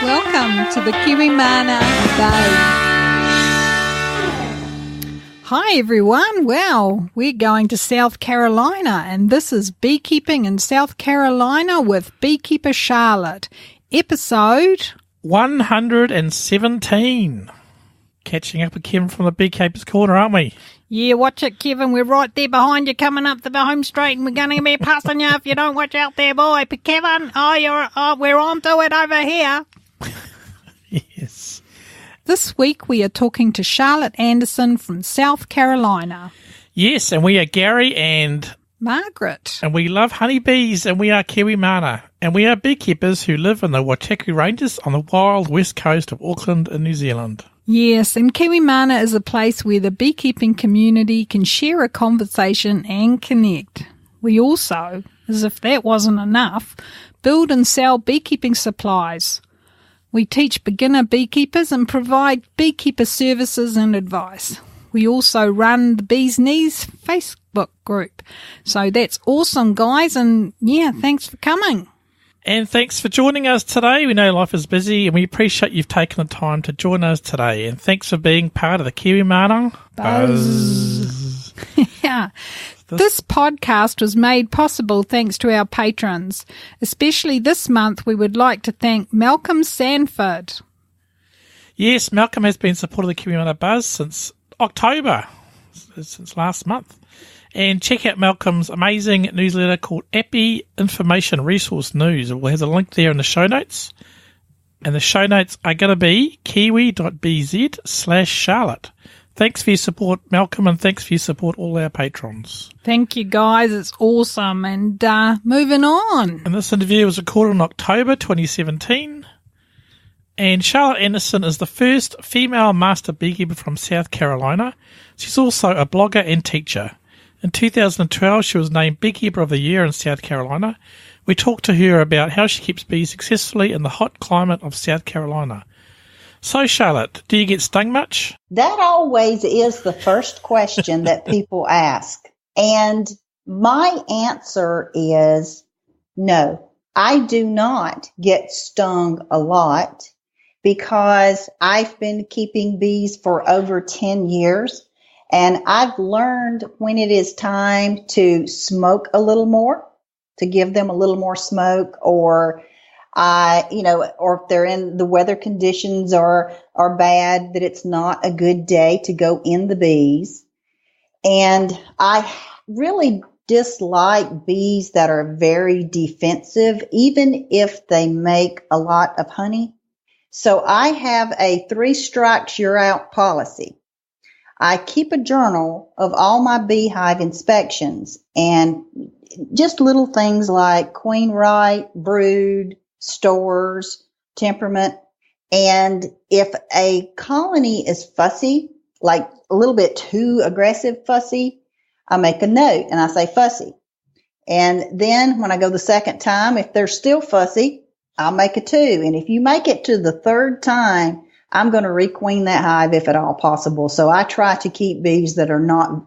Welcome to the KM117 Day. Hi everyone. Well, we're going to South Carolina, and this is Beekeeping in South Carolina with Beekeeper Charlotte, episode 117. Catching up with Kevin from the Beekeeper's Corner, aren't we? Yeah, watch it, Kevin. We're right there behind you, coming up the home straight, and we're going to be passing you if you don't watch out there, boy. But Kevin, we're on to it over here. Yes. This week we are talking to Charlotte Anderson from South Carolina. Yes, and we are Gary and Margaret. And we love honeybees, and we are Kiwi Mana. And we are beekeepers who live in the Waitakere Ranges on the wild west coast of Auckland in New Zealand. Yes, and KM117 is a place where the beekeeping community can share a conversation and connect. We also, as if that wasn't enough, build and sell beekeeping supplies. We teach beginner beekeepers and provide beekeeper services and advice. We also run the Bees Knees Facebook group. So that's awesome, guys, and yeah, thanks for coming. And thanks for joining us today. We know life is busy, and we appreciate you've taken the time to join us today. And thanks for being part of the KM117 Buzz. Yeah. This podcast was made possible thanks to our patrons. Especially this month, we would like to thank Malcolm Sanford. Yes, Malcolm has been supporting the KM117 Buzz since October, since last month. And check out Malcolm's amazing newsletter called Appy Information Resource News. It has a link there in the show notes. And the show notes are going to be kiwi.bz/Charlotte. Thanks for your support, Malcolm, and thanks for your support, all our patrons. Thank you, guys. It's awesome. And moving on. And this interview was recorded in October 2017. And Charlotte Anderson is the first female master beekeeper from South Carolina. She's also a blogger and teacher. In 2012, she was named Beekeeper of the Year in South Carolina. We talked to her about how she keeps bees successfully in the hot climate of South Carolina. So, Charlotte, do you get stung much? That always is the first question that people ask. And my answer is no. I do not get stung a lot because I've been keeping bees for over 10 years. And I've learned when it is time to smoke a little more, to give them a little more smoke, or or if they're in the weather conditions are bad, that it's not a good day to go in the bees. And I really dislike bees that are very defensive, even if they make a lot of honey. So I have a 3 strikes, you're out policy. I keep a journal of all my beehive inspections and just little things like queen right, brood, stores, temperament. And if a colony is fussy, like a little bit too aggressive fussy, I make a note and I say fussy. And then when I go the second time, if they're still fussy, I'll make a 2. And if you make it to the 3rd time, I'm going to requeen that hive if at all possible. So I try to keep bees that are not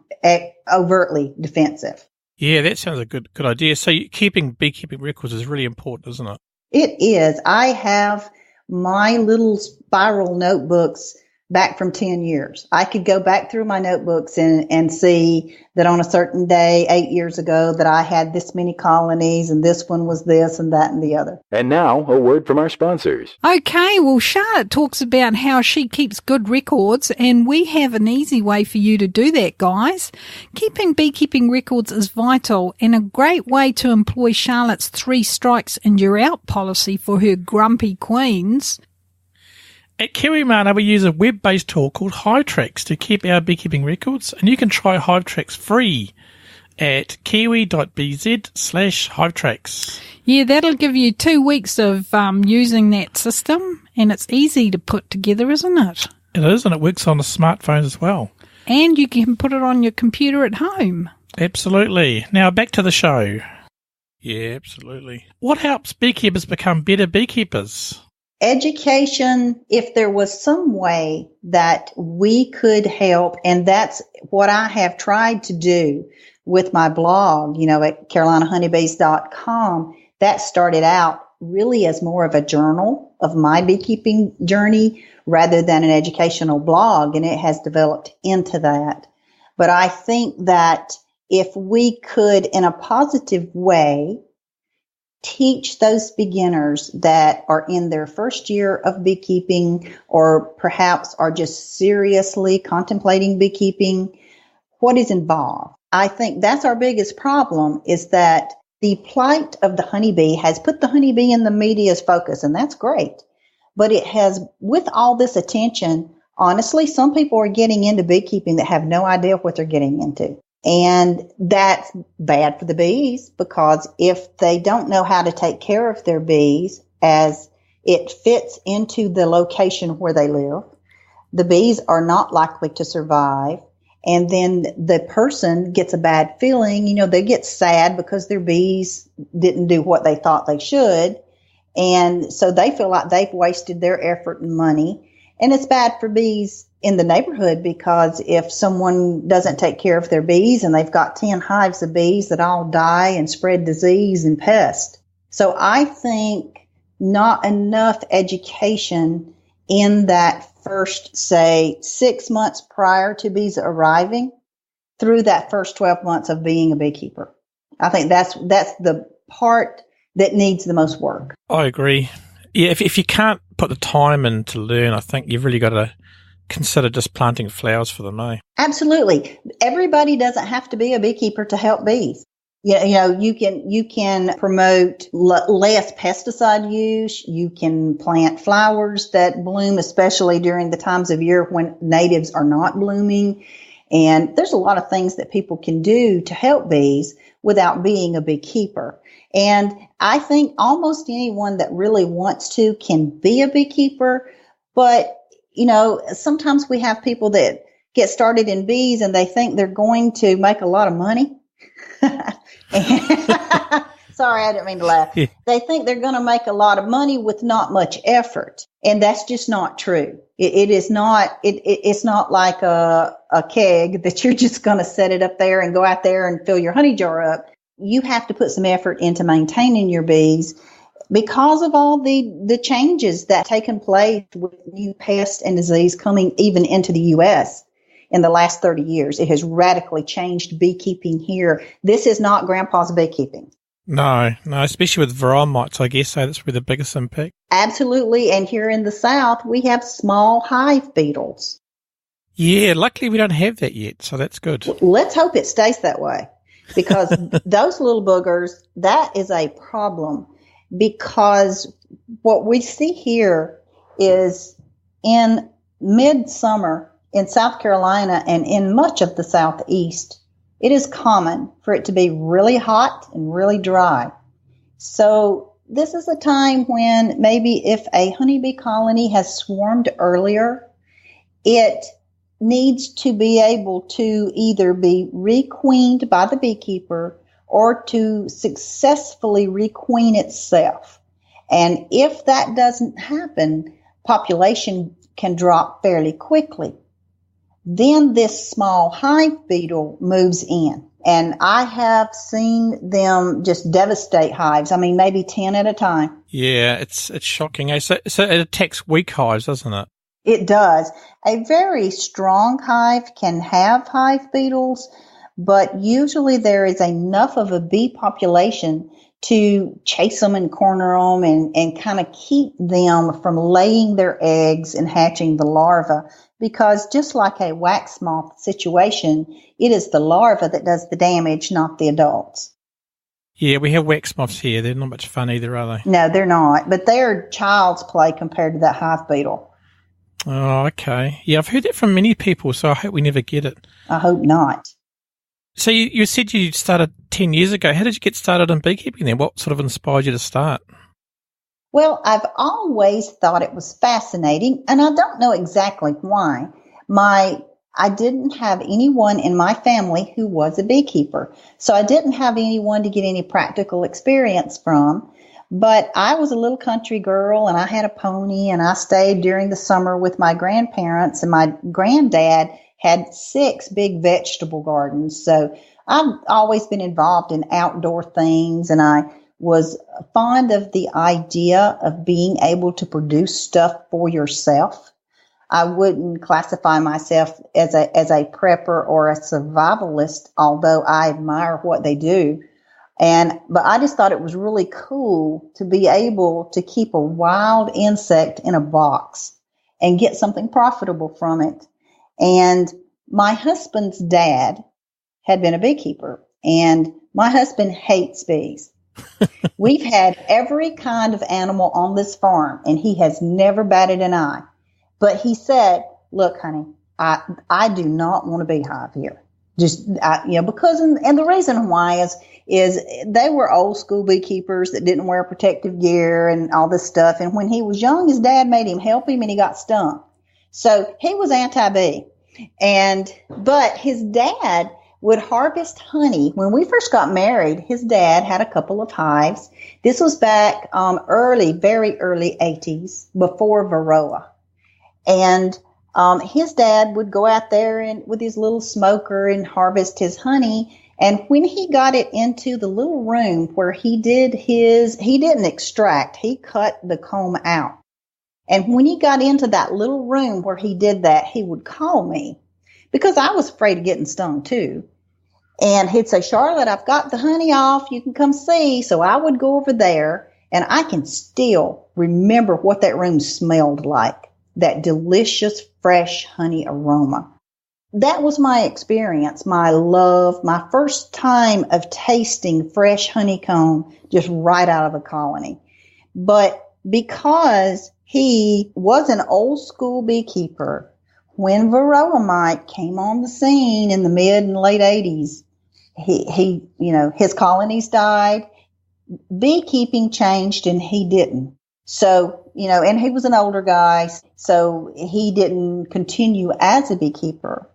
overtly defensive. Yeah, that sounds a good idea. So keeping beekeeping records is really important, isn't it? It is. I have my little spiral notebooks back from 10 years. I could go back through my notebooks and see that on a certain day, 8 years ago, that I had this many colonies and this one was this and that and the other. And now, a word from our sponsors. Okay, well, Charlotte talks about how she keeps good records, and we have an easy way for you to do that, guys. Keeping beekeeping records is vital and a great way to employ Charlotte's 3 strikes and you're out policy for her grumpy queens. At KM117, we use a web-based tool called HiveTracks to keep our beekeeping records, and you can try HiveTracks free at kiwi.bz/HiveTracks. Yeah, that'll give you 2 weeks of using that system, and it's easy to put together, isn't it? It is, and it works on the smartphones as well. And you can put it on your computer at home. Absolutely. Now back to the show. Yeah, absolutely. What helps beekeepers become better beekeepers? Education, if there was some way that we could help, and that's what I have tried to do with my blog, at carolinahoneybees.com, that started out really as more of a journal of my beekeeping journey rather than an educational blog, and it has developed into that. But I think that if we could, in a positive way, teach those beginners that are in their first year of beekeeping or perhaps are just seriously contemplating beekeeping, what is involved. I think that's our biggest problem, is that the plight of the honeybee has put the honeybee in the media's focus, and that's great. But it has, with all this attention, honestly, some people are getting into beekeeping that have no idea what they're getting into. And that's bad for the bees, because if they don't know how to take care of their bees as it fits into the location where they live, the bees are not likely to survive. And then the person gets a bad feeling. They get sad because their bees didn't do what they thought they should. And so they feel like they've wasted their effort and money. And it's bad for bees in the neighborhood, because if someone doesn't take care of their bees and they've got 10 hives of bees that all die and spread disease and pest. So I think not enough education in that first, say, 6 months prior to bees arriving through that first 12 months of being a beekeeper. I think that's the part that needs the most work. I agree. Yeah, if you can't put the time in to learn, I think you've really got to consider just planting flowers for them, eh? Absolutely. Everybody doesn't have to be a beekeeper to help bees. You can promote less pesticide use. You can plant flowers that bloom, especially during the times of year when natives are not blooming. And there's a lot of things that people can do to help bees without being a beekeeper. And I think almost anyone that really wants to can be a beekeeper. But, sometimes we have people that get started in bees and they think they're going to make a lot of money. Sorry, I didn't mean to laugh. Yeah. They think they're going to make a lot of money with not much effort. And that's just not true. It's not like a keg that you're just going to set it up there and go out there and fill your honey jar up. You have to put some effort into maintaining your bees because of all the changes that have taken place with new pests and disease coming even into the U.S. in the last 30 years. It has radically changed beekeeping here. This is not grandpa's beekeeping. No, especially with varroa mites, I guess. So that's where the biggest impact. Absolutely. And here in the South, we have small hive beetles. Yeah, luckily we don't have that yet, so that's good. Let's hope it stays that way, because those little boogers, that is a problem. Because what we see here is in midsummer in South Carolina and in much of the Southeast, it is common for it to be really hot and really dry. So this is a time when maybe if a honeybee colony has swarmed earlier, it needs to be able to either be requeened by the beekeeper or to successfully requeen itself. And if that doesn't happen, population can drop fairly quickly. Then this small hive beetle moves in. And I have seen them just devastate hives. I mean, maybe 10 at a time. Yeah, it's shocking. So it attacks weak hives, doesn't it? It does. A very strong hive can have hive beetles, but usually there is enough of a bee population to chase them and corner them and kind of keep them from laying their eggs and hatching the larva. Because just like a wax moth situation, it is the larva that does the damage, not the adults. Yeah, we have wax moths here. They're not much fun either, are they? No, they're not. But they're child's play compared to that hive beetle. Oh, okay. Yeah, I've heard that from many people, so I hope we never get it. I hope not. So you said you started 10 years ago. How did you get started in beekeeping then? What sort of inspired you to start? Well, I've always thought it was fascinating, and I don't know exactly why. I didn't have anyone in my family who was a beekeeper, so I didn't have anyone to get any practical experience from. But I was a little country girl, and I had a pony, and I stayed during the summer with my grandparents, and my granddad had 6 big vegetable gardens. So I've always been involved in outdoor things, and I was fond of the idea of being able to produce stuff for yourself. I wouldn't classify myself as a prepper or a survivalist, although I admire what they do. But I just thought it was really cool to be able to keep a wild insect in a box and get something profitable from it. And my husband's dad had been a beekeeper, and my husband hates bees. We've had every kind of animal on this farm, and he has never batted an eye. But he said, look, honey, I do not want a beehive here. Because, and the reason why is they were old school beekeepers that didn't wear protective gear and all this stuff. And when he was young, his dad made him help him and he got stung. So he was anti-bee. But his dad would harvest honey. When we first got married, his dad had a couple of hives. This was back very early 80s, before Varroa. And his dad would go out there and with his little smoker and harvest his honey. And when he got it into the little room where he didn't extract, he cut the comb out. And when he got into that little room where he did that, he would call me because I was afraid of getting stung too. And he'd say, Charlotte, I've got the honey off. You can come see. So I would go over there, and I can still remember what that room smelled like, that delicious, fresh honey aroma. That was my experience, my love, my first time of tasting fresh honeycomb just right out of the colony. But because he was an old school beekeeper, when Varroa mite came on the scene in the mid and late 80s, his colonies died, beekeeping changed, and he didn't. So, and he was an older guy, so he didn't continue as a beekeeper.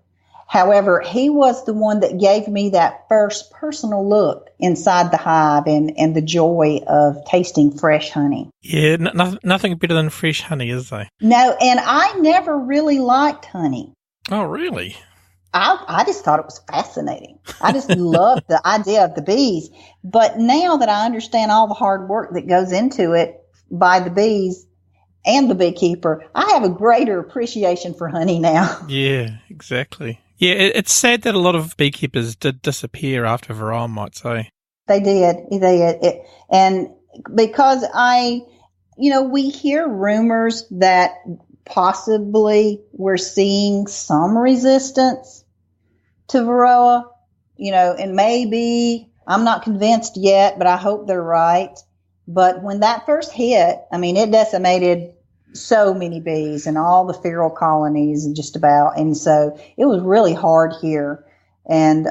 However, he was the one that gave me that first personal look inside the hive and the joy of tasting fresh honey. Yeah, nothing better than fresh honey, is there? No, and I never really liked honey. Oh, really? I just thought it was fascinating. I just loved the idea of the bees. But now that I understand all the hard work that goes into it by the bees and the beekeeper, I have a greater appreciation for honey now. Yeah, exactly. Yeah, it's sad that a lot of beekeepers did disappear after Varroa mites, eh? They did. And because we hear rumors that possibly we're seeing some resistance to Varroa, and maybe, I'm not convinced yet, but I hope they're right. But when that first hit, it decimated so many bees and all the feral colonies and just about. And so it was really hard here. And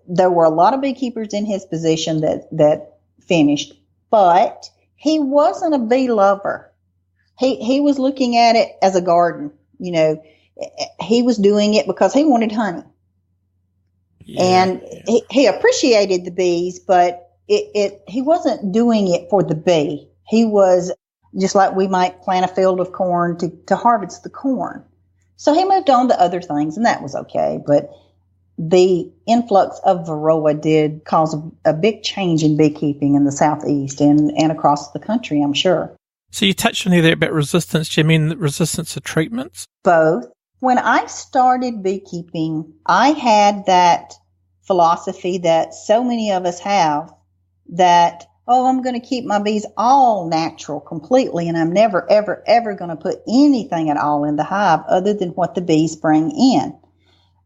there were a lot of beekeepers in his position that finished, but he wasn't a bee lover. He was looking at it as a garden. He was doing it because he wanted honey. Yeah, and yeah. He appreciated the bees, but he wasn't doing it for the bee. He was just like we might plant a field of corn to harvest the corn. So he moved on to other things, and that was okay. But the influx of Varroa did cause a big change in beekeeping in the Southeast and across the country, I'm sure. So you touched on there about resistance. Do you mean resistance to treatments? Both. When I started beekeeping, I had that philosophy that so many of us have that, I'm going to keep my bees all natural completely, and I'm never, ever, ever going to put anything at all in the hive other than what the bees bring in.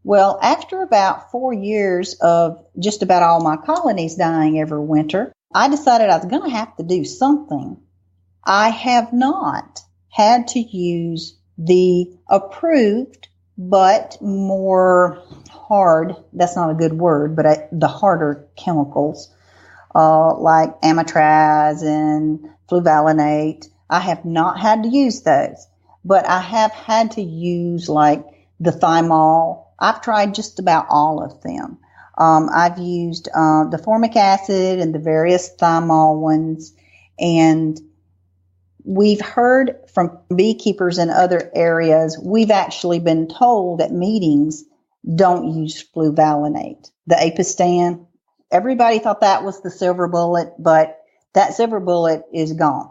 Well, after about 4 years of just about all my colonies dying every winter, I decided I was going to have to do something. I have not had to use the approved but more hard, that's not a good word, but the harder chemicals like amitraz and fluvalinate. I have not had to use those, but I have had to use like the thymol. I've tried just about all of them. I've used the formic acid and the various thymol ones, and we've heard from beekeepers in other areas, we've actually been told at meetings, don't use fluvalinate. The apistan, everybody thought that was the silver bullet, but that silver bullet is gone.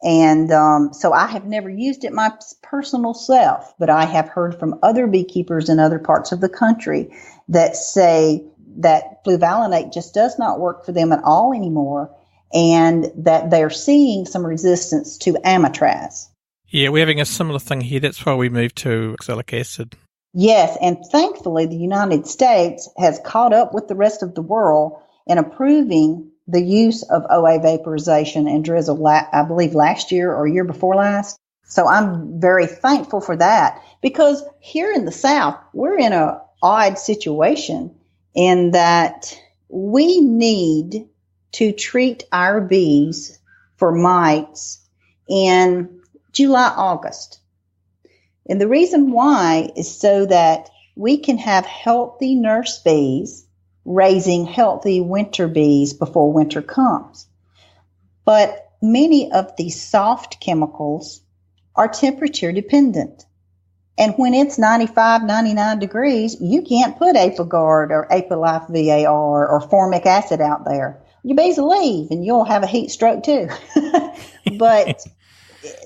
And so I have never used it my personal self, but I have heard from other beekeepers in other parts of the country that say that fluvalinate just does not work for them at all anymore, and that they're seeing some resistance to amitraz. Yeah, we're having a similar thing here. That's why we moved to oxalic acid. Yes, and thankfully the United States has caught up with the rest of the world in approving the use of OA vaporization and drizzle, I believe last year or year before last. So I'm very thankful for that, because here in the South, we're in an odd situation in that we need to treat our bees for mites in July, August. And the reason why is so that we can have healthy nurse bees raising healthy winter bees before winter comes. But many of these soft chemicals are temperature dependent. And when it's 95, 99 degrees, you can't put Apogard or Apolife VAR or formic acid out there. Your bees will leave and you'll have a heat stroke too. But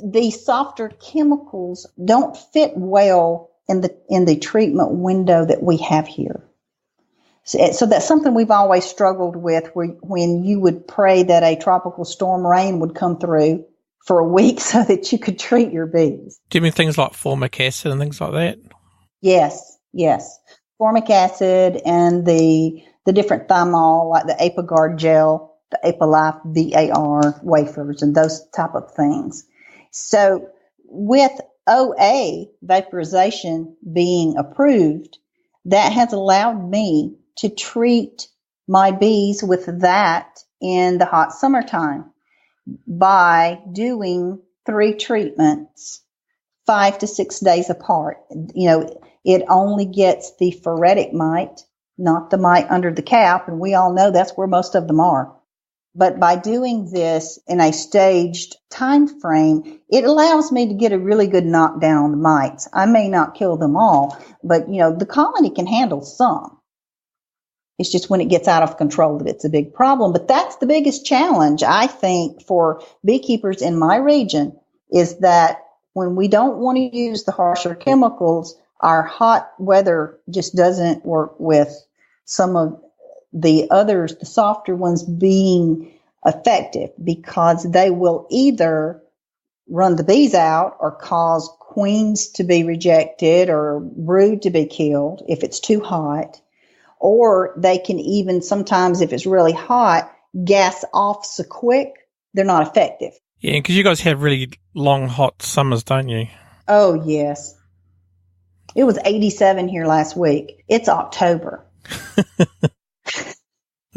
the softer chemicals don't fit well in the treatment window that we have here. So that's something we've always struggled with, when you would pray that a tropical storm rain would come through for a week so that you could treat your bees. Do you mean things like formic acid and things like that? Yes. Formic acid and the different thymol, like the Apogard gel, the Apolife VAR wafers, and those type of things. So with OA vaporization being approved, that has allowed me to treat my bees with that in the hot summertime by doing 3 treatments 5 to 6 days apart. It only gets the phoretic mite, not the mite under the cap, and we all know that's where most of them are. But by doing this in a staged time frame, it allows me to get a really good knockdown on the mites. I may not kill them all, but the colony can handle some. It's just when it gets out of control that it's a big problem. But that's the biggest challenge, I think, for beekeepers in my region, is that when we don't want to use the harsher chemicals, our hot weather just doesn't work with some of the others, the softer ones, being effective, because they will either run the bees out or cause queens to be rejected or brood to be killed if it's too hot. Or they can even sometimes, if it's really hot, gas off so quick, they're not effective. Yeah, because you guys have really long, hot summers, don't you? Oh, yes. It was 87 here last week. It's October.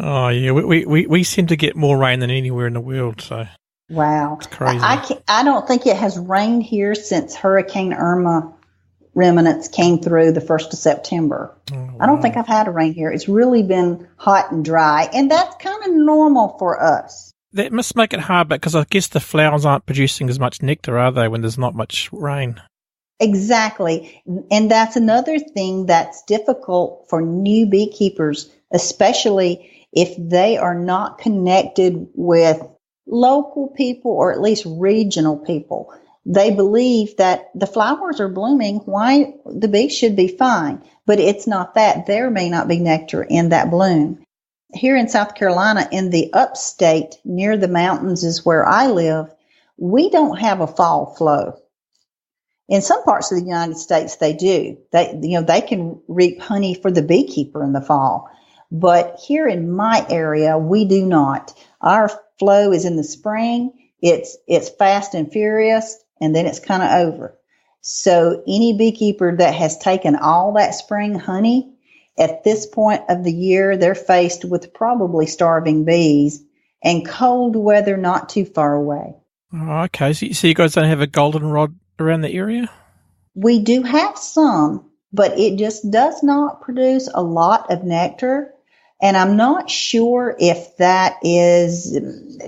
Oh, yeah. We seem to get more rain than anywhere in the world, so. Wow. It's crazy. I don't think it has rained here since Hurricane Irma remnants came through the 1st of September. Oh, wow. I don't think I've had a rain here. It's really been hot and dry, and that's kind of normal for us. That must make it hard, because I guess the flowers aren't producing as much nectar, are they, when there's not much rain? Exactly. And that's another thing that's difficult for new beekeepers, especially if they are not connected with local people or at least regional people. They believe that the flowers are blooming, why the bees should be fine, but it's not that. There may not be nectar in that bloom. Here in South Carolina, in the upstate near the mountains is where I live, we don't have a fall flow. In some parts of the United States, they do. They can reap honey for the beekeeper in the fall. But here in my area, we do not. Our flow is in the spring. It's fast and furious, and then it's kind of over. So any beekeeper that has taken all that spring honey, at this point of the year, they're faced with probably starving bees and cold weather not too far away. Oh, okay. So you guys don't have a goldenrod around the area? We do have some, but it just does not produce a lot of nectar. And I'm not sure if that is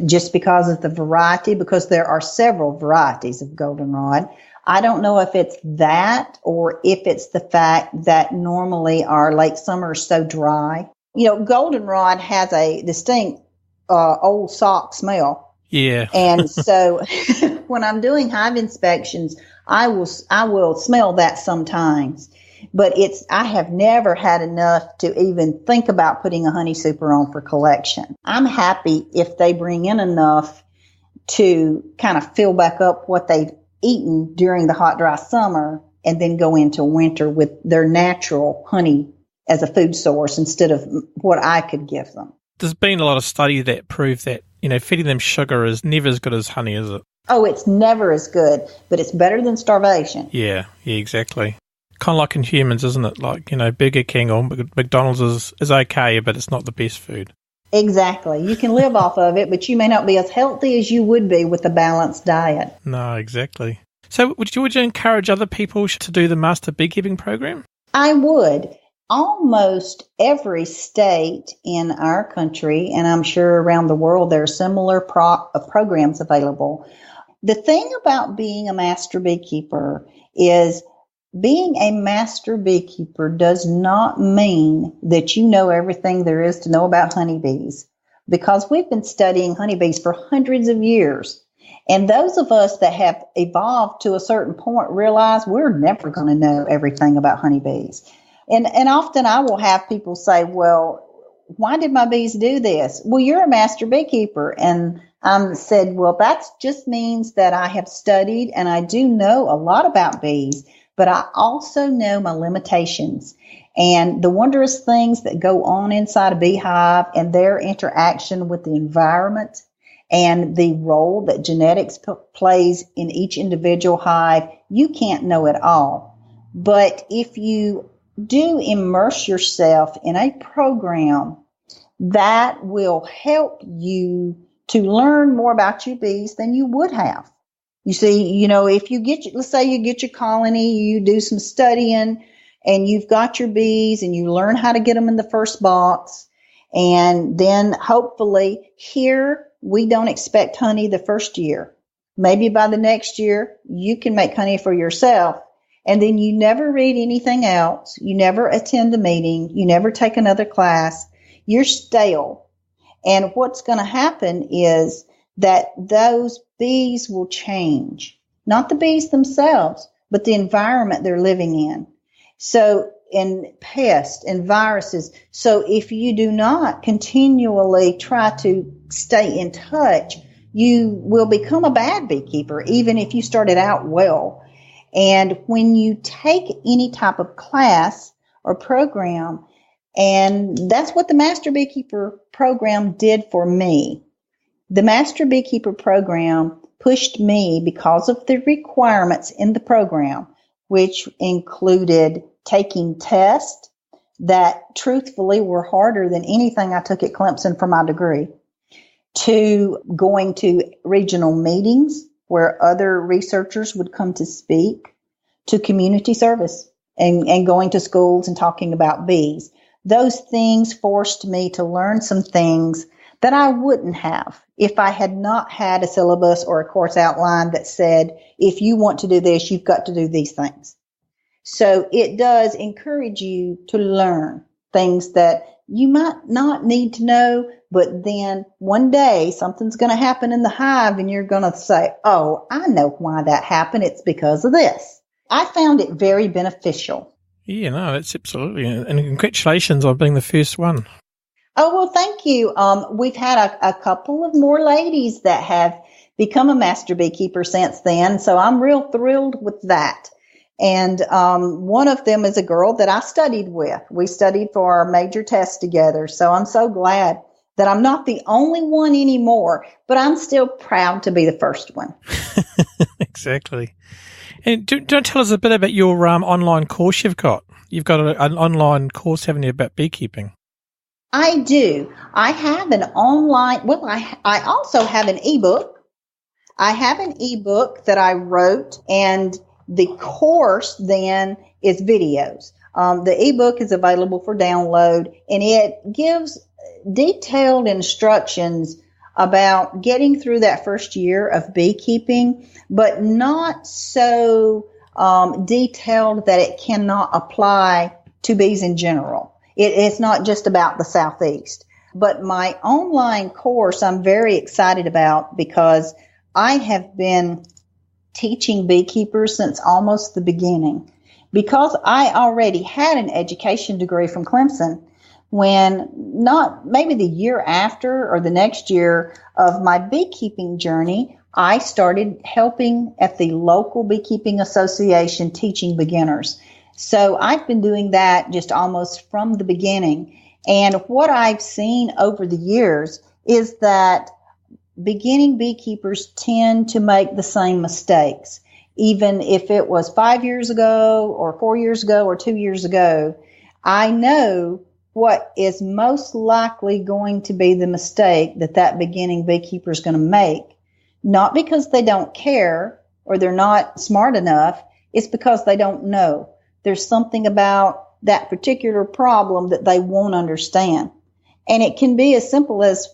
just because of the variety, because there are several varieties of goldenrod. I don't know if it's that or if it's the fact that normally our late summer is so dry Goldenrod has a distinct old sock smell. Yeah. And so when I'm doing hive inspections, I will smell that sometimes. But I have never had enough to even think about putting a honey super on for collection. I'm happy if they bring in enough to kind of fill back up what they've eaten during the hot, dry summer and then go into winter with their natural honey as a food source instead of what I could give them. There's been a lot of studies that prove that, feeding them sugar is never as good as honey, is it? Oh, it's never as good, but it's better than starvation. Yeah, exactly. Kind of like in humans, isn't it? Like, Burger King or McDonald's is okay, but it's not the best food. Exactly. You can live off of it, but you may not be as healthy as you would be with a balanced diet. No, exactly. So would you encourage other people to do the Master Beekeeping program? I would. Almost every state in our country, and I'm sure around the world, there are similar programs available. The thing about being a master beekeeper is being a master beekeeper does not mean that you know everything there is to know about honeybees, because we've been studying honeybees for hundreds of years. And those of us that have evolved to a certain point realize we're never going to know everything about honeybees. And often I will have people say, well, why did my bees do this? Well, you're a master beekeeper. And I said, well, that just means that I have studied and I do know a lot about bees, but I also know my limitations and the wondrous things that go on inside a beehive and their interaction with the environment and the role that genetics plays in each individual hive. You can't know it all. But if you do immerse yourself in a program that will help you to learn more about your bees than you would have. You see, if you let's say you get your colony, you do some studying and you've got your bees and you learn how to get them in the first box. And then hopefully here we don't expect honey the first year. Maybe by the next year you can make honey for yourself. And then you never read anything else. You never attend a meeting. You never take another class. You're stale. And what's going to happen is that those bees will change. Not the bees themselves, but the environment they're living in. So, and pests and viruses. So if you do not continually try to stay in touch, you will become a bad beekeeper, even if you started out well. And when you take any type of class or program, and that's what the Master Beekeeper program did for me. The Master Beekeeper program pushed me because of the requirements in the program, which included taking tests that truthfully were harder than anything I took at Clemson for my degree, to going to regional meetings where other researchers would come to speak, to community service and going to schools and talking about bees. Those things forced me to learn some things that I wouldn't have if I had not had a syllabus or a course outline that said, if you want to do this, you've got to do these things. So it does encourage you to learn things that you might not need to know, but then one day something's going to happen in the hive and you're going to say, oh, I know why that happened. It's because of this. I found it very beneficial. Yeah, no, that's absolutely. And congratulations on being the first one. Oh, well, thank you. We've had a couple of more ladies that have become a master beekeeper since then. So I'm real thrilled with that. And one of them is a girl that I studied with. We studied for our major test together. So I'm so glad that I'm not the only one anymore, but I'm still proud to be the first one. Exactly. And don't tell us a bit about your online course you've got. You've got an online course, haven't you, about beekeeping? I do. I have an online, well, I also have an ebook. I have an ebook that I wrote, and the course then is videos. The ebook is available for download, and it gives detailed instructions about getting through that first year of beekeeping, but not so detailed that it cannot apply to bees in general. It's not just about the Southeast. But my online course I'm very excited about because I have been teaching beekeepers since almost the beginning. Because I already had an education degree from Clemson, when not maybe the year after or the next year of my beekeeping journey, I started helping at the local beekeeping association teaching beginners. So I've been doing that just almost from the beginning. And what I've seen over the years is that beginning beekeepers tend to make the same mistakes. Even if it was 5 years ago or 4 years ago or 2 years ago, I know what is most likely going to be the mistake that beginning beekeeper is going to make. Not because they don't care or they're not smart enough. It's because they don't know. There's something about that particular problem that they won't understand. And it can be as simple as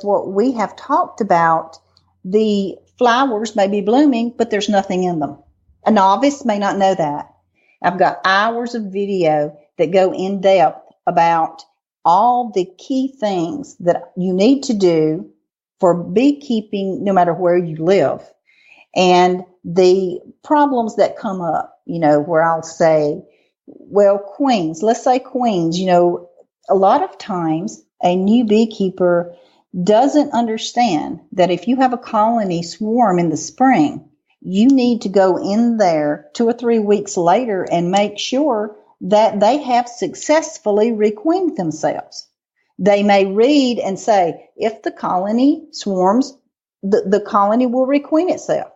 what we have talked about. The flowers may be blooming, but there's nothing in them. A novice may not know that. I've got hours of video that go in depth about all the key things that you need to do for beekeeping, no matter where you live. And the problems that come up, where I'll say, well, queens, let's say queens, a lot of times a new beekeeper doesn't understand that if you have a colony swarm in the spring, you need to go in there 2 or 3 weeks later and make sure that they have successfully requeened themselves. They may read and say, if the colony swarms, the colony will requeen itself.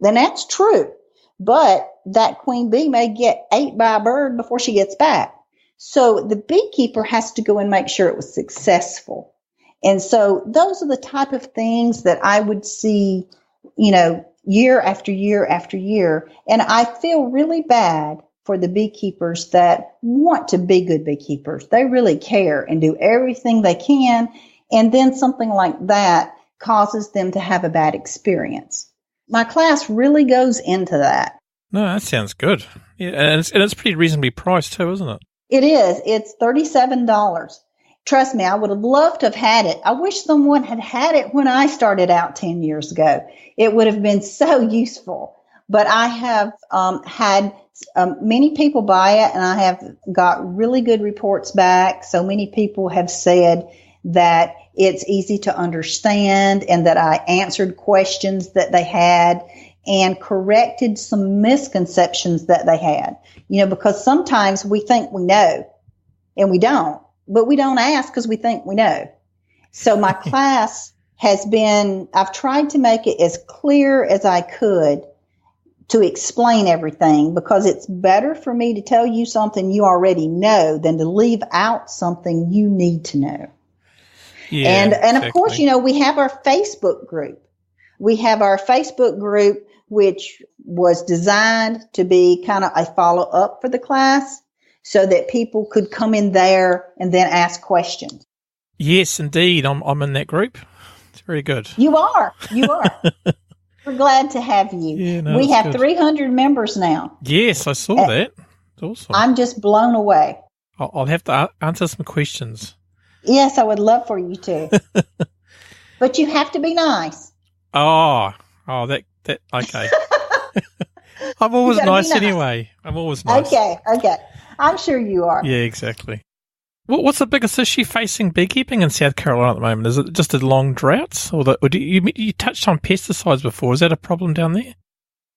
Then that's true. But that queen bee may get ate by a bird before she gets back. So the beekeeper has to go and make sure it was successful. And so those are the type of things that I would see, year after year after year. And I feel really bad for the beekeepers that want to be good beekeepers. They really care and do everything they can. And then something like that causes them to have a bad experience. My class really goes into that. No, that sounds good. Yeah, and it's pretty reasonably priced too, isn't it? It is. It's $37. Trust me, I would have loved to have had it. I wish someone had it when I started out 10 years ago. It would have been so useful. But I have had many people buy it, and I have got really good reports back. So many people have said that it's easy to understand and that I answered questions that they had and corrected some misconceptions that they had. Because sometimes we think we know and we don't, but we don't ask because we think we know. So my class I've tried to make it as clear as I could to explain everything, because it's better for me to tell you something you already know than to leave out something you need to know. Yeah, and exactly. Of course, we have our Facebook group. We have our Facebook group, which was designed to be kind of a follow-up for the class so that people could come in there and then ask questions. Yes, indeed. I'm in that group. It's very good. You are. We're glad to have you. Yeah, no, we have good. 300 members now. Yes, I saw that. It's awesome. I'm just blown away. I'll have to answer some questions. Yes, I would love for you to. But you have to be nice. Oh, that, okay. I'm always nice anyway. I'm always nice. Okay. I'm sure you are. Yeah, exactly. What's the biggest issue facing beekeeping in South Carolina at the moment? Is it just the long droughts, or you touched on pesticides before? Is that a problem down there?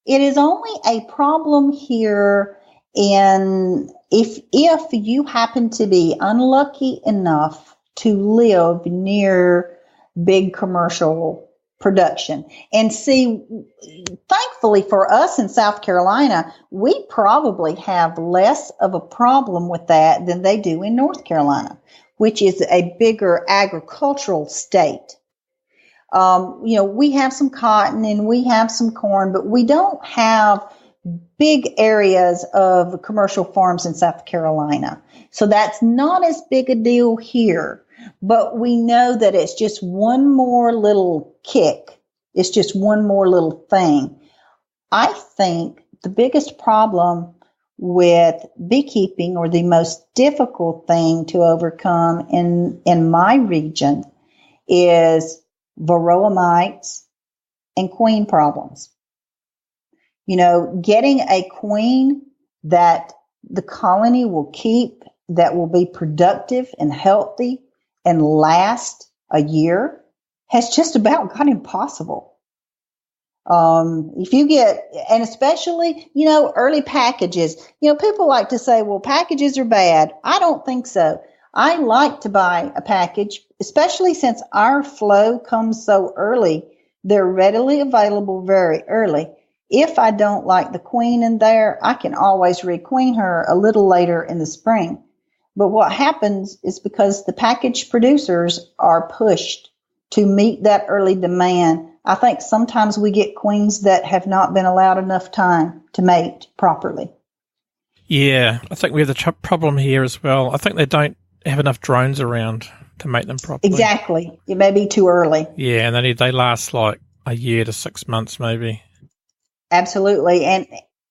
It is only a problem here if you happen to be unlucky enough to live near big commercial production. And see, thankfully for us in South Carolina, we probably have less of a problem with that than they do in North Carolina, which is a bigger agricultural state. We have some cotton and we have some corn, but we don't have big areas of commercial farms in South Carolina. So that's not as big a deal here. But we know that it's just one more little kick. It's just one more little thing. I think the biggest problem with beekeeping, or the most difficult thing to overcome in my region, is varroa mites and queen problems. Getting a queen that the colony will keep, that will be productive and healthy and last a year, has just about got impossible. If you get, and especially, early packages, people like to say, well, packages are bad. I don't think so. I like to buy a package, especially since our flow comes so early. They're readily available very early. If I don't like the queen in there, I can always requeen her a little later in the spring. But what happens is, because the package producers are pushed to meet that early demand, I think sometimes we get queens that have not been allowed enough time to mate properly. Yeah, I think we have the problem here as well. I think they don't have enough drones around to mate them properly. Exactly. It may be too early. Yeah, and they last like a year to 6 months maybe. Absolutely. And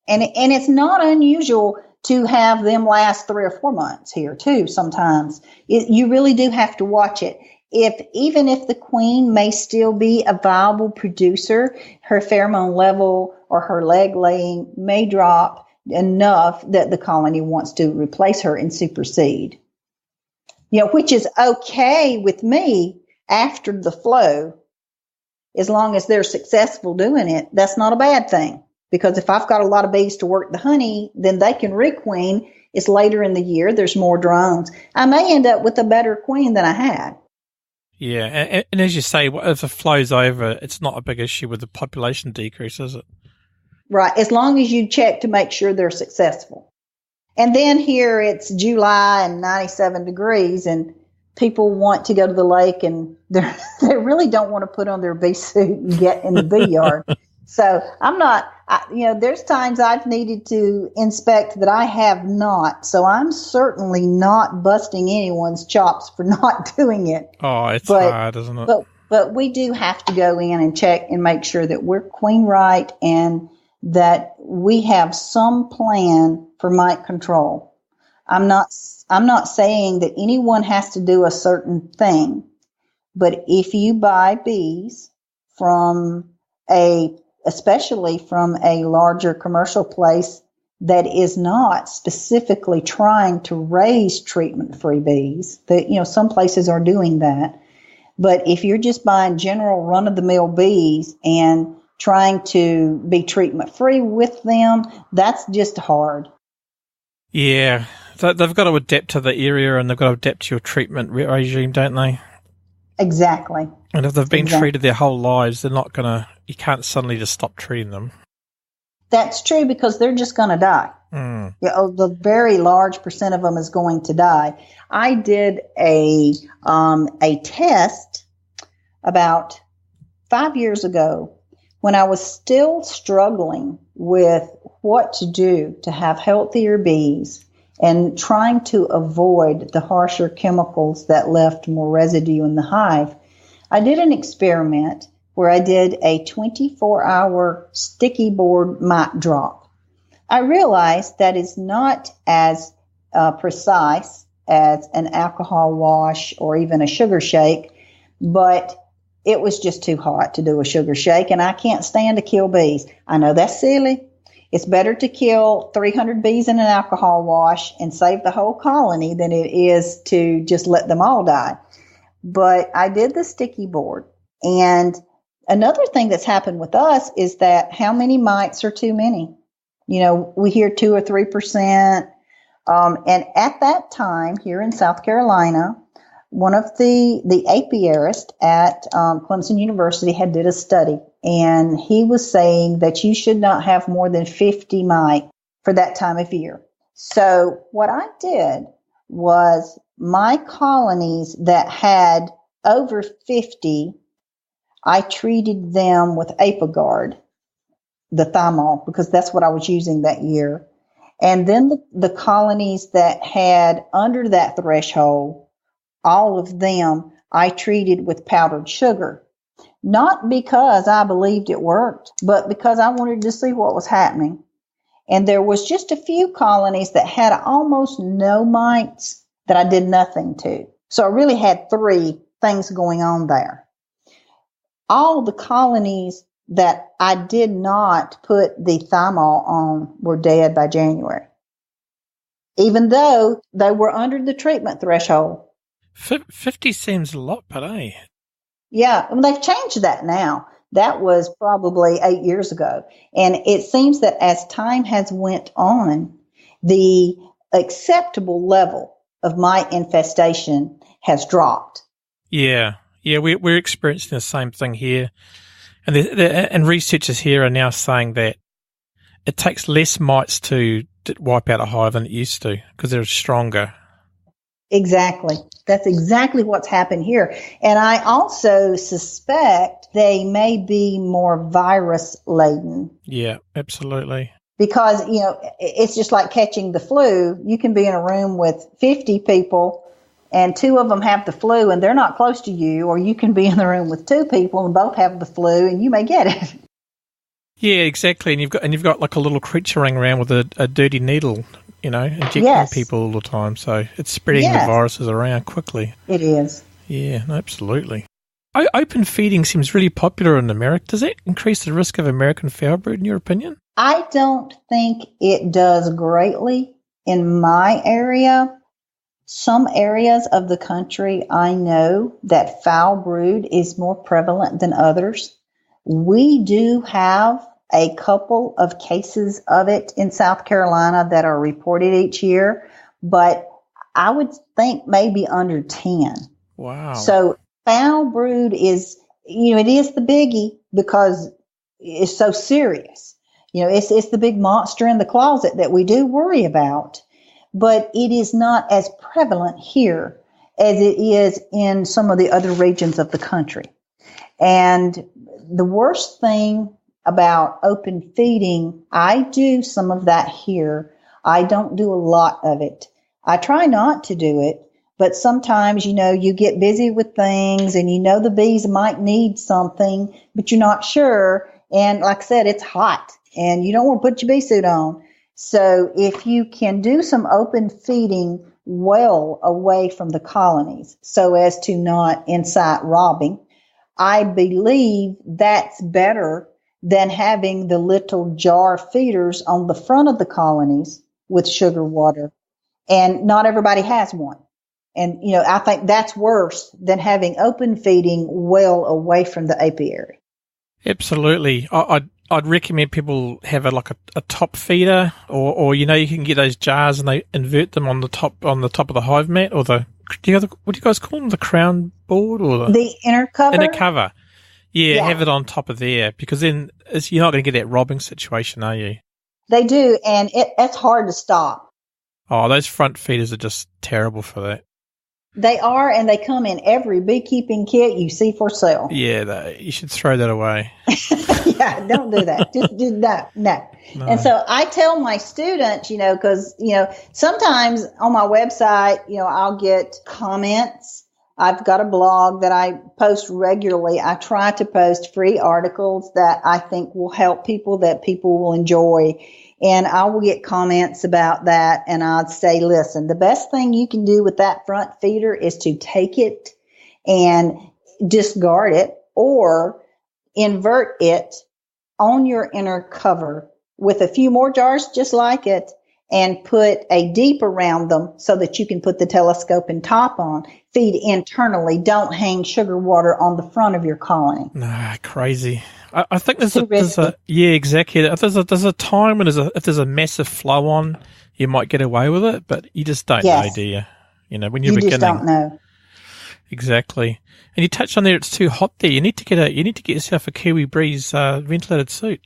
it's not unusual to have them last 3 or 4 months here too sometimes. You really do have to watch it. Even if the queen may still be a viable producer, her pheromone level or her leg laying may drop enough that the colony wants to replace her and supersede. Which is okay with me after the flow, as long as they're successful doing it. That's not a bad thing, because if I've got a lot of bees to work the honey, then they can requeen. It's later in the year. There's more drones. I may end up with a better queen than I had. Yeah, and as you say, if it flows over, it's not a big issue with the population decrease, is it? Right, as long as you check to make sure they're successful. And then here it's July and 97 degrees, and people want to go to the lake, and they really don't want to put on their bee suit and get in the bee yard. So there's times I've needed to inspect that I have not. So I'm certainly not busting anyone's chops for not doing it. Oh, it's hard, isn't it? But we do have to go in and check and make sure that we're queen right and that we have some plan for mite control. I'm not saying that anyone has to do a certain thing, but if you buy bees especially from a larger commercial place that is not specifically trying to raise treatment-free bees, that some places are doing that. But if you're just buying general run-of-the-mill bees and trying to be treatment-free with them, that's just hard. Yeah, they've got to adapt to the area, and they've got to adapt to your treatment regime, don't they? Exactly. And if they've been treated their whole lives, you can't suddenly just stop treating them. That's true, because they're just going to die. The very large percent of them is going to die. I did a test about 5 years ago when I was still struggling with what to do to have healthier bees and trying to avoid the harsher chemicals that left more residue in the hive. I did an experiment where I did a 24-hour sticky board mite drop. I realized that is not as precise as an alcohol wash or even a sugar shake, but it was just too hot to do a sugar shake, and I can't stand to kill bees. I know that's silly. It's better to kill 300 bees in an alcohol wash and save the whole colony than it is to just let them all die. But I did the sticky board. And another thing that's happened with us is that how many mites are too many? We hear 2 or 3%. And at that time here in South Carolina, one of the apiarists at Clemson University had did a study, and he was saying that you should not have more than 50 mite for that time of year. So what I did was my colonies that had over 50, I treated them with Apiguard, the thymol, because that's what I was using that year. And then the colonies that had under that threshold, all of them I treated with powdered sugar. Not because I believed it worked, but because I wanted to see what was happening. And there was just a few colonies that had almost no mites that I did nothing to. So I really had 3 things going on there. All the colonies that I did not put the thymol on were dead by January, even though they were under the treatment threshold. 50 seems a lot, but Yeah, they've changed that now. That was probably 8 years ago. And it seems that as time has went on, the acceptable level of mite infestation has dropped. Yeah, we're experiencing the same thing here. And researchers here are now saying that it takes less mites to wipe out a hive than it used to because they're stronger. Exactly. That's exactly what's happened here. And I also suspect they may be more virus laden. Yeah, absolutely. Because, it's just like catching the flu. You can be in a room with 50 people and 2 of them have the flu and they're not close to you, or you can be in the room with 2 people and both have the flu and you may get it. Yeah, exactly. And you've got like a little creature running around with a dirty needle, injecting people all the time. So it's spreading the viruses around quickly. It is. Yeah, absolutely. Open feeding seems really popular in America. Does that increase the risk of American foulbrood, in your opinion? I don't think it does greatly in my area. Some areas of the country, I know that foul brood is more prevalent than others. We do have a couple of cases of it in South Carolina that are reported each year, but I would think maybe under 10. Wow. So foul brood is, it is the biggie because it's so serious. It's the big monster in the closet that we do worry about. But it is not as prevalent here as it is in some of the other regions of the country. And the worst thing about open feeding, I do some of that here. I don't do a lot of it. I try not to do it, but sometimes, you get busy with things and the bees might need something, but you're not sure. And like I said, it's hot and you don't want to put your bee suit on. So if you can do some open feeding well away from the colonies so as to not incite robbing, I believe that's better than having the little jar feeders on the front of the colonies with sugar water. And not everybody has one. And, I think that's worse than having open feeding well away from the apiary. Absolutely. I'd recommend people have a top feeder, or you can get those jars and they invert them on the top of the hive mat, or what do you guys call them? The crown board or the inner cover? Inner cover. Yeah, have it on top of there, because then you're not going to get that robbing situation, are you? They do, and it's hard to stop. Oh, those front feeders are just terrible for that. They are, and they come in every beekeeping kit you see for sale. Yeah, you should throw that away. Yeah, don't do that. Just no. And so I tell my students, because, sometimes on my website, I'll get comments. I've got a blog that I post regularly. I try to post free articles that I think will help people, that people will enjoy. And I will get comments about that. And I'd say, listen, the best thing you can do with that front feeder is to take it and discard it or invert it on your inner cover with a few more jars just like it and put a deep around them so that you can put the telescope and top on. Feed internally. Don't hang sugar water on the front of your colony. Nah, crazy. I think there's a yeah, exactly. There's a time when if there's a massive flow on, you might get away with it, but you just don't know, do you? When you're beginning. You just don't know. Exactly. And you touched on there, it's too hot there. You need to get yourself a Kiwi Breeze ventilated suit.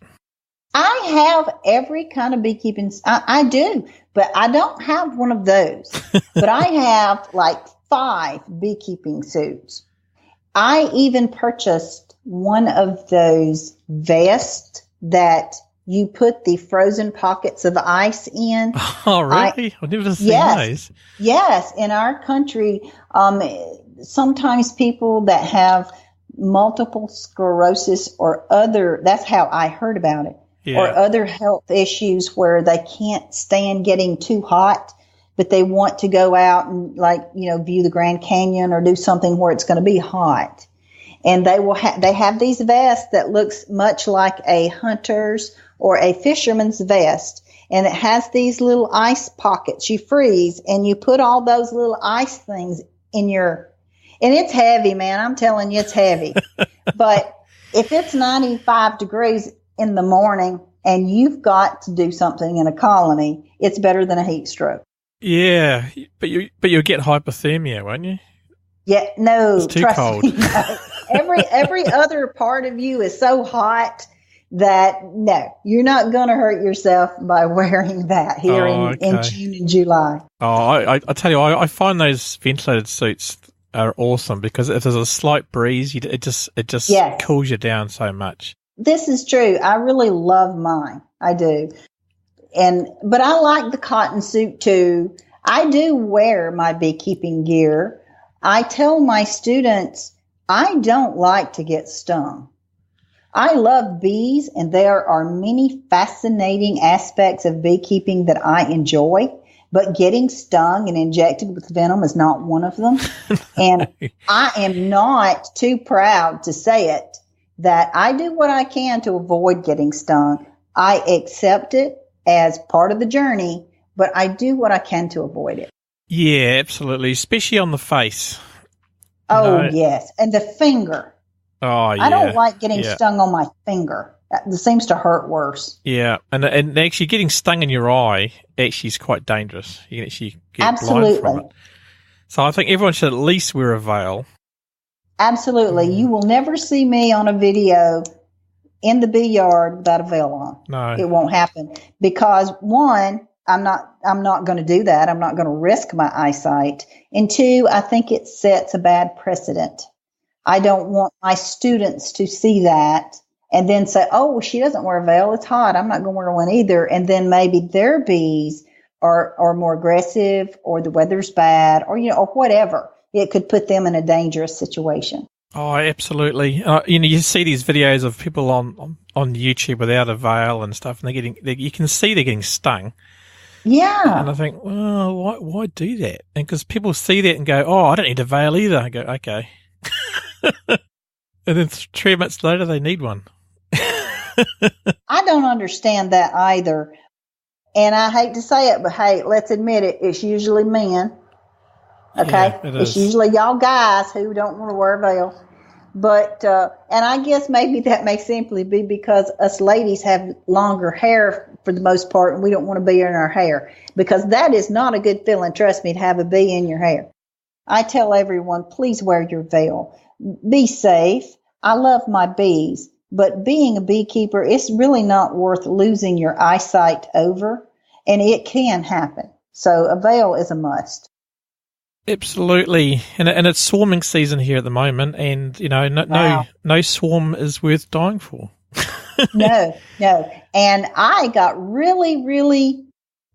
I have every kind of beekeeping. I do, but I don't have one of those. But I have like 5 beekeeping suits. I even purchased one of those vests that you put the frozen pockets of ice in. Oh, really? I've never seen those. Yes. In our country, sometimes people that have multiple sclerosis or that's how I heard about it. Yeah. or other health issues where they can't stand getting too hot, but they want to go out and view the Grand Canyon or do something where it's going to be hot. And they have these vests that looks much like a hunter's or a fisherman's vest. And it has these little ice pockets. You freeze and you put all those little ice things and it's heavy, man. I'm telling you, it's heavy. But if it's 95 degrees in the morning and you've got to do something in a colony, it's better than a heat stroke. Yeah, but you'll get hypothermia, won't you? Yeah, no, it's too cold. Me, no. Every other part of you is so hot that no, you're not going to hurt yourself by wearing that here in June and July. Oh, I tell you, I find those ventilated suits are awesome because if there's a slight breeze, it just yes. cools you down so much. This is true. I really love mine. I do. But I like the cotton suit too. I do wear my beekeeping gear. I tell my students, I don't like to get stung. I love bees, and there are many fascinating aspects of beekeeping that I enjoy, but getting stung and injected with venom is not one of them. And I am not too proud to say it, that I do what I can to avoid getting stung. I accept it as part of the journey, but I do what I can to avoid it. Yeah, absolutely, especially on the face. Oh, yes, and the finger. Oh, yeah. I don't like getting stung on my finger. That seems to hurt worse. Yeah, and actually getting stung in your eye actually is quite dangerous. You can actually get blind from it. So I think everyone should at least wear a veil. Absolutely. You will never see me on a video in the bee yard without a veil on. No. It won't happen because, one, I'm not going to do that. I'm not going to risk my eyesight. And two, I think it sets a bad precedent. I don't want my students to see that and then say, oh, well, she doesn't wear a veil. It's hot. I'm not going to wear one either. And then maybe their bees are more aggressive or the weather's bad or whatever. It could put them in a dangerous situation. Oh, absolutely. You see these videos of people on YouTube without a veil and stuff, and you can see they're getting stung. Yeah. And I think, well, why do that? And because people see that and go, oh, I don't need a veil either. I go, okay. And then 3 minutes later, they need one. I don't understand that either. And I hate to say it, but hey, let's admit it. It's usually men. Okay. Yeah, it's usually y'all guys who don't want to wear a veil. But, and I guess maybe that may simply be because us ladies have longer hair for the most part, and we don't want to be in our hair, because that is not a good feeling. Trust me, to have a bee in your hair. I tell everyone, please wear your veil. Be safe. I love my bees, but being a beekeeper, it's really not worth losing your eyesight over, and it can happen. So a veil is a must. Absolutely, and it's swarming season here at the moment, and no swarm is worth dying for. No, and I got really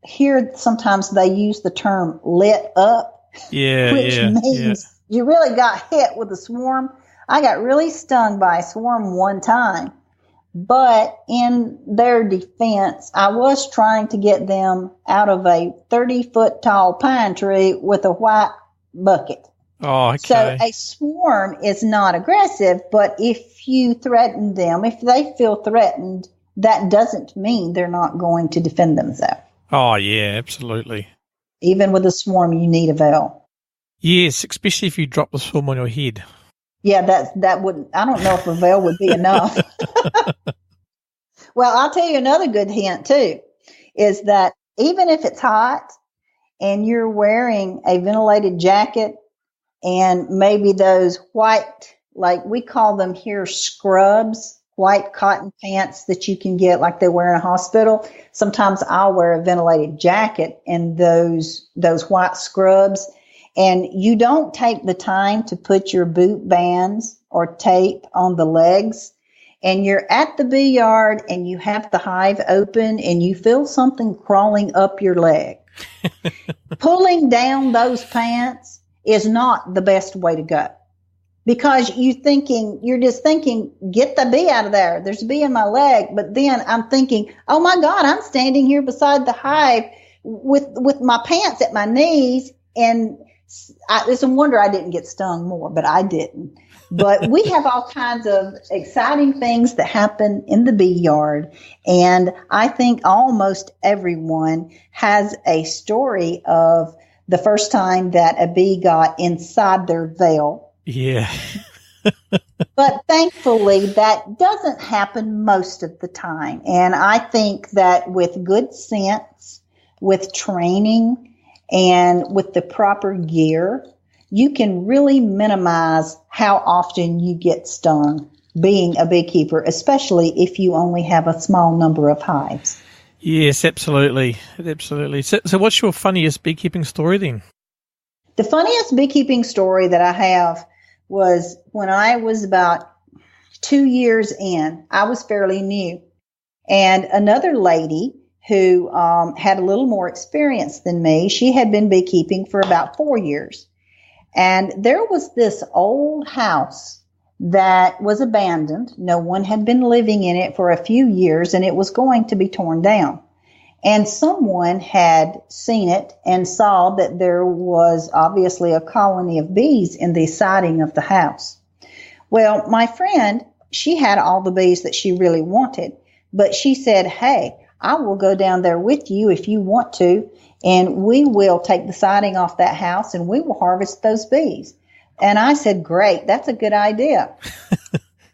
here. Sometimes they use the term "lit up," which means you really got hit with a swarm. I got really stung by a swarm one time, but in their defense, I was trying to get them out of a 30-foot tall pine tree with a white bucket. Oh, okay. So a swarm is not aggressive, but if you threaten them, if they feel threatened, that doesn't mean they're not going to defend themselves. Oh, yeah, absolutely. Even with a swarm, you need a veil. Yes, especially if you drop the swarm on your head. Yeah, that wouldn't, I don't know if a veil would be enough. Well, I'll tell you another good hint too, is that even if it's hot and you're wearing a ventilated jacket and maybe those white, like we call them here scrubs, white cotton pants that you can get like they wear in a hospital. Sometimes I'll wear a ventilated jacket and those white scrubs. And you don't take the time to put your boot bands or tape on the legs, and you're at the bee yard and you have the hive open and you feel something crawling up your leg. Pulling down those pants is not the best way to go. because you're just thinking, get the bee out of there. There's a bee in my leg. But then I'm thinking, oh my God, I'm standing here beside the hive with my pants at my knees. And it's a wonder I didn't get stung more, but I didn't. But we have all kinds of exciting things that happen in the bee yard. And I think almost everyone has a story of the first time that a bee got inside their veil. Yeah. But thankfully, that doesn't happen most of the time. And I think that with good sense, with training, and with the proper gear, you can really minimize how often you get stung being a beekeeper, especially if you only have a small number of hives. Yes, absolutely. Absolutely. So what's your funniest beekeeping story then? The funniest beekeeping story that I have was when I was about 2 years in. I was fairly new. And another lady who had a little more experience than me, she had been beekeeping for about 4 years. And there was this old house that was abandoned. No one had been living in it for a few years, and it was going to be torn down. And someone had seen it and saw that there was obviously a colony of bees in the siding of the house. Well, my friend, she had all the bees that she really wanted, but she said, hey, I will go down there with you if you want to, and we will take the siding off that house and we will harvest those bees. And I said, great, that's a good idea.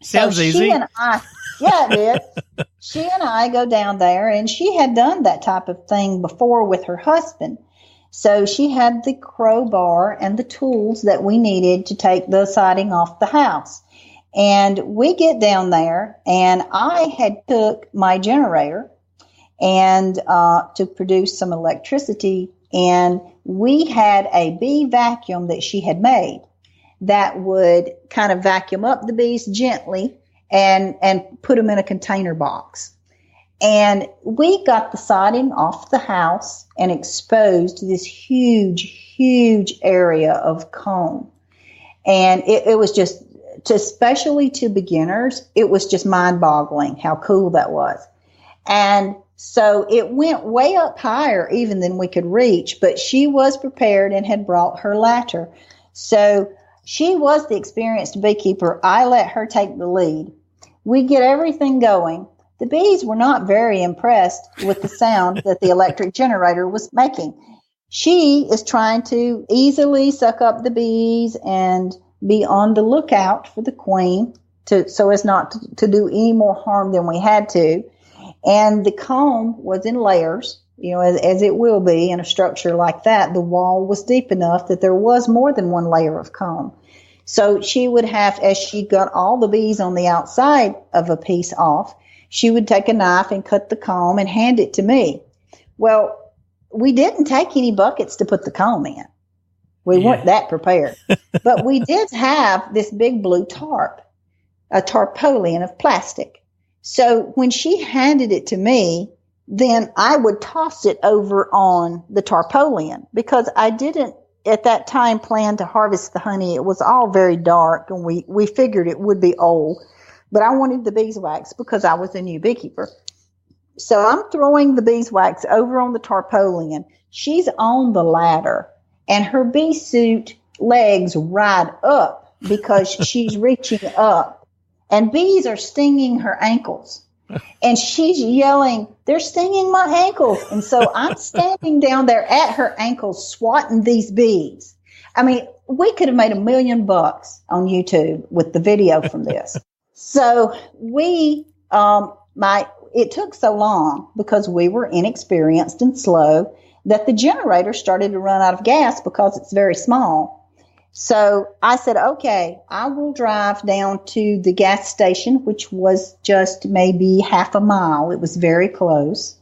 Sounds easy. She and I, yeah, it did. She and I go down there, and she had done that type of thing before with her husband. So she had the crowbar and the tools that we needed to take the siding off the house. And we get down there, and I had took my generator and to produce some electricity, and we had a bee vacuum that she had made that would kind of vacuum up the bees gently and put them in a container box. And we got the siding off the house and exposed this huge, huge area of comb. And it was just, especially to beginners, it was just mind-boggling how cool that was. And so it went way up higher even than we could reach, but she was prepared and had brought her ladder. So she was the experienced beekeeper. I let her take the lead. We get everything going. The bees were not very impressed with the sound that the electric generator was making. She is trying to easily suck up the bees and be on the lookout for the queen so as not to do any more harm than we had to. And the comb was in layers, as it will be in a structure like that. The wall was deep enough that there was more than one layer of comb. So she would have, as she got all the bees on the outside of a piece off, she would take a knife and cut the comb and hand it to me. Well, we didn't take any buckets to put the comb in. We weren't that prepared. But we did have this big blue tarp, a tarpaulin of plastic. So when she handed it to me, then I would toss it over on the tarpaulin because I didn't at that time plan to harvest the honey. It was all very dark, and we figured it would be old. But I wanted the beeswax because I was a new beekeeper. So I'm throwing the beeswax over on the tarpaulin. She's on the ladder, and her bee suit legs ride up because she's reaching up. And bees are stinging her ankles. And she's yelling, they're stinging my ankles. And so I'm standing down there at her ankles swatting these bees. I mean, we could have made $1 million on YouTube with the video from this. So it took so long because we were inexperienced and slow that the generator started to run out of gas because it's very small. So I said, okay, I will drive down to the gas station, which was just maybe half a mile. It was very close.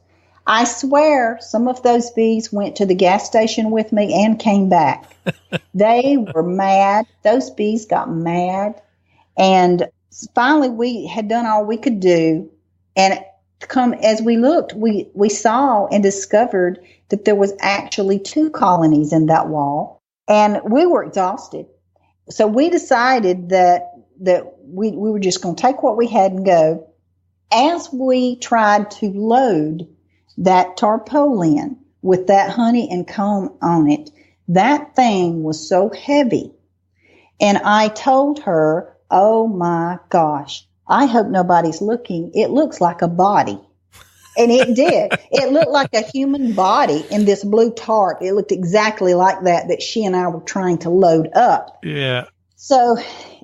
I swear some of those bees went to the gas station with me and came back. They were mad. Those bees got mad. And finally, we had done all we could do. And as we looked, we saw and discovered that there was actually 2 colonies in that wall. And we were exhausted. So we decided that we were just going to take what we had and go. As we tried to load that tarpaulin with that honey and comb on it, that thing was so heavy. And I told her, oh my gosh, I hope nobody's looking. It looks like a body. And it did. It looked like a human body in this blue tarp. It looked exactly like that she and I were trying to load up. Yeah. So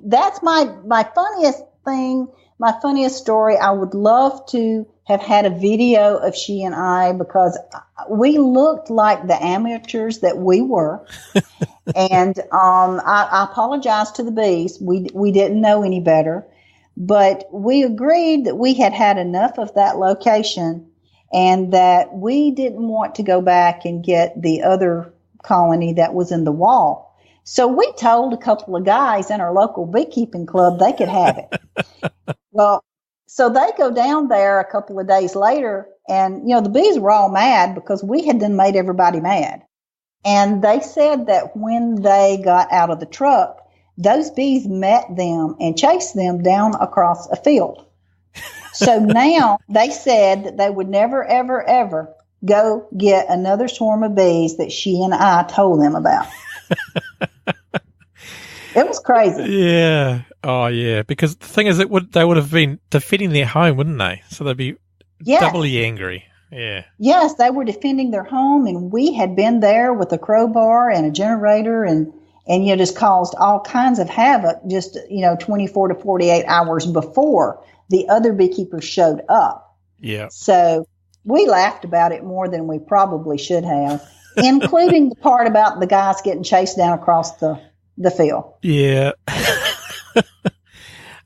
that's my funniest thing, my funniest story. I would love to have had a video of she and I, because we looked like the amateurs that we were. And I apologize to the bees. We didn't know any better. But we agreed that we had enough of that location and that we didn't want to go back and get the other colony that was in the wall. So we told a couple of guys in our local beekeeping club they could have it. Well, so they go down there a couple of days later, and, the bees were all mad because we had then made everybody mad. And they said that when they got out of the truck, those bees met them and chased them down across a field. So now they said that they would never, ever, ever go get another swarm of bees that she and I told them about. It was crazy. Yeah. Oh, yeah. Because the thing is, they would have been defending their home, wouldn't they? So they'd be doubly angry. Yeah. Yes, they were defending their home, and we had been there with a crowbar and a generator and just caused all kinds of havoc just, 24 to 48 hours before the other beekeepers showed up. Yeah. So we laughed about it more than we probably should have, including the part about the guys getting chased down across the field. Yeah.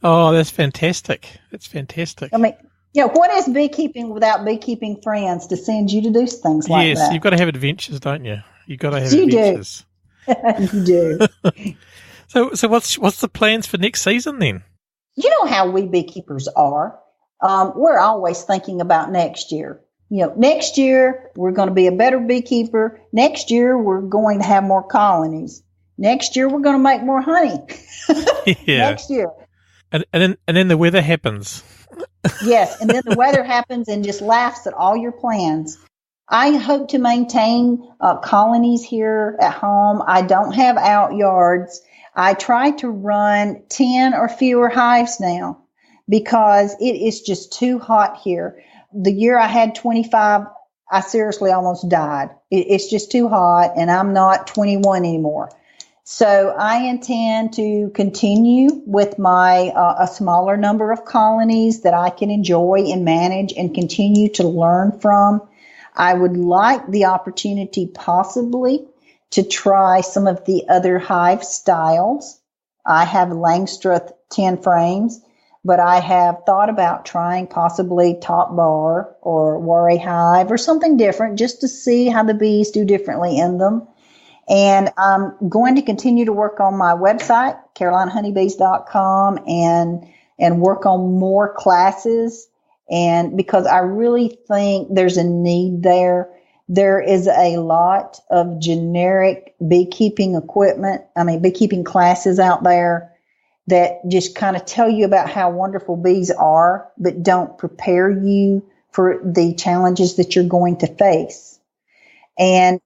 Oh, that's fantastic. That's fantastic. I mean, what is beekeeping without beekeeping friends to send you to do things like that? Yes, you've got to have adventures, don't you? You've got to have adventures. You do. So what's the plans for next season then? You know how we beekeepers are. We're always thinking about next year. Next year we're going to be a better beekeeper. Next year we're going to have more colonies. Next year we're going to make more honey. Yeah. Next year. And then the weather happens. Yes, and then the weather happens and just laughs at all your plans. I hope to maintain colonies here at home. I don't have out yards. I try to run 10 or fewer hives now because it is just too hot here. The year I had 25, I seriously almost died. It's just too hot, and I'm not 21 anymore. So I intend to continue with my a smaller number of colonies that I can enjoy and manage and continue to learn from. I would like the opportunity possibly to try some of the other hive styles. I have Langstroth 10 frames, but I have thought about trying possibly top bar or worry hive or something different just to see how the bees do differently in them. And I'm going to continue to work on my website, carolinahoneybees.com, and work on more classes. And because I really think there's a need there. There is a lot of generic beekeeping beekeeping classes out there that just kind of tell you about how wonderful bees are, but don't prepare you for the challenges that you're going to face. And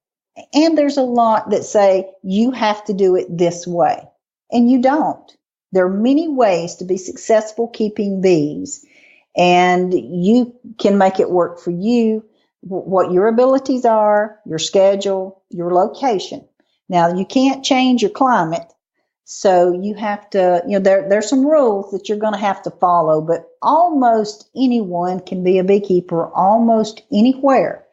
there's a lot that say you have to do it this way, and you don't. There are many ways to be successful keeping bees, and you can make it work for you, what your abilities are, your schedule, your location. Now, you can't change your climate, so you have to, there's some rules that you're going to have to follow, but almost anyone can be a beekeeper almost anywhere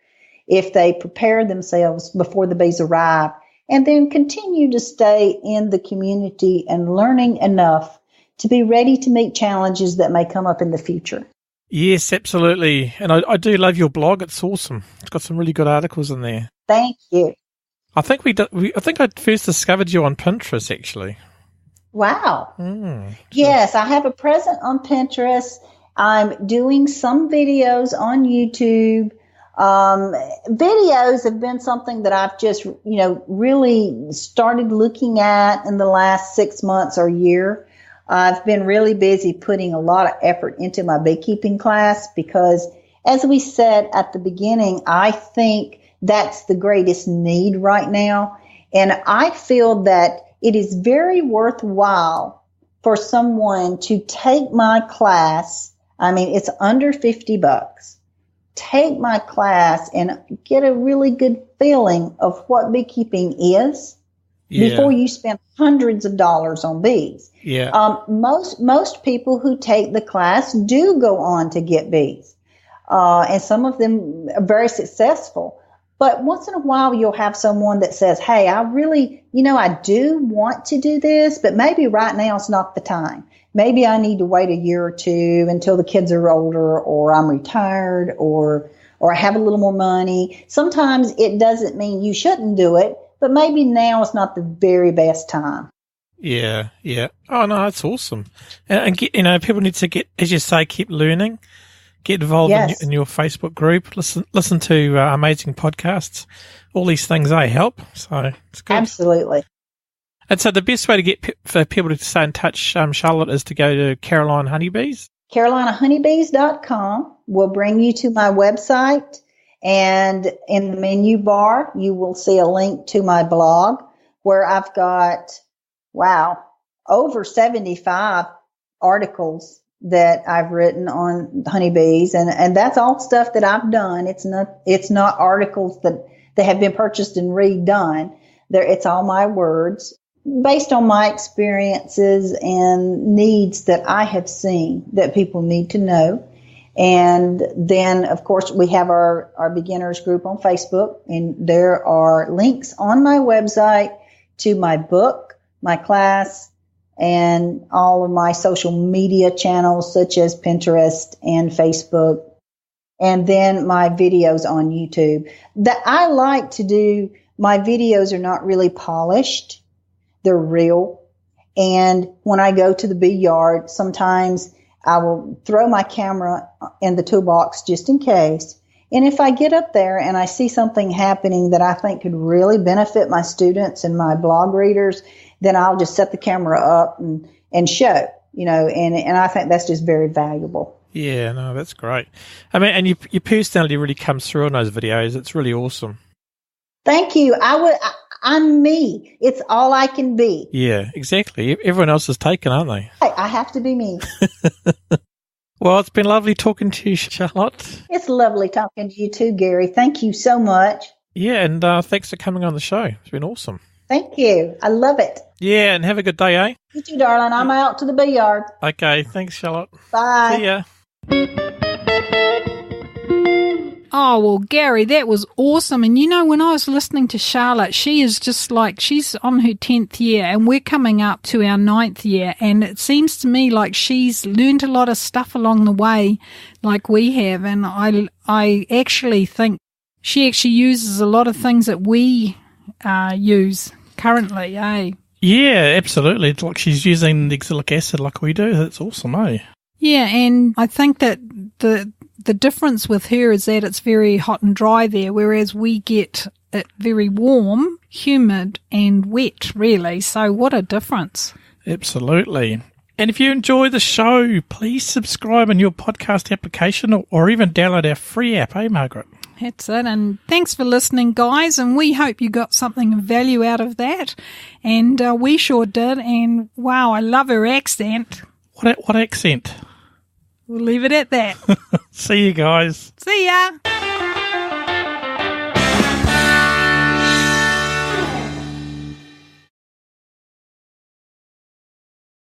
if they prepare themselves before the bees arrive and then continue to stay in the community and learning enough to be ready to meet challenges that may come up in the future. Yes, absolutely. And I do love your blog. It's awesome. It's got some really good articles in there. Thank you. I think I think I first discovered you on Pinterest, actually. Wow. Yes, I have a presence on Pinterest. I'm doing some videos on YouTube. Videos have been something that I've just, really started looking at in the last 6 months or year. I've been really busy putting a lot of effort into my beekeeping class because, as we said at the beginning, I think that's the greatest need right now. And I feel that it is very worthwhile for someone to take my class. I mean, it's under $50. Take my class and get a really good feeling of what beekeeping is before you spend hundreds of dollars on bees. Yeah. Most people who take the class do go on to get bees. And some of them are very successful. But once in a while, you'll have someone that says, hey, I really, I do want to do this, but maybe right now is not the time. Maybe I need to wait a year or two until the kids are older, or I'm retired, or I have a little more money. Sometimes it doesn't mean you shouldn't do it, but maybe now is not the very best time. Yeah. Oh, no, that's awesome. And get, people need to get, as you say, keep learning. Get involved in your Facebook group. Listen to amazing podcasts. All these things, they help. So it's good. Absolutely. And so the best way to get for people to stay in touch, Charlotte, is to go to Carolina Honeybees. CarolinaHoneybees.com will bring you to my website. And in the menu bar, you will see a link to my blog where I've got, over 75 articles that I've written on honeybees. And that's all stuff that I've done. It's not articles that have been purchased and redone. It's all my words based on my experiences and needs that I have seen that people need to know. And then, of course, we have our beginners group on Facebook, and there are links on my website to my book, my class, and all of my social media channels such as Pinterest and Facebook, and then my videos on YouTube. That I like to do, my videos are not really polished. They're real. And when I go to the bee yard, sometimes I will throw my camera in the toolbox just in case. And if I get up there and I see something happening that I think could really benefit my students and my blog readers, then I'll just set the camera up and show, and I think that's just very valuable. Yeah, no, that's great. I mean, and your personality really comes through in those videos. It's really awesome. Thank you. I'm me. It's all I can be. Yeah, exactly. Everyone else is taken, aren't they? I have to be me. Well, it's been lovely talking to you, Charlotte. It's lovely talking to you too, Gary. Thank you so much. Yeah, and thanks for coming on the show. It's been awesome. Thank you. I love it. Yeah, and have a good day, eh? You too, darling. I'm out to the bee yard. Okay, thanks, Charlotte. Bye. See ya. Oh, well, Gary, that was awesome. And when I was listening to Charlotte, she is just like, she's on her 10th year and we're coming up to our 9th year. And it seems to me like she's learned a lot of stuff along the way like we have. And I actually think she actually uses a lot of things that we use currently, eh? Yeah, absolutely. It's like she's using the oxalic acid like we do. That's awesome, eh? Yeah, and I think that the difference with her is that it's very hot and dry there, whereas we get it very warm, humid, and wet, really. So what a difference. Absolutely. And if you enjoy the show, please subscribe in your podcast application or even download our free app, eh, Margaret? That's it. And thanks for listening, guys. And we hope you got something of value out of that. And we sure did. And wow, I love her accent. What accent? We'll leave it at that. See you guys. See ya.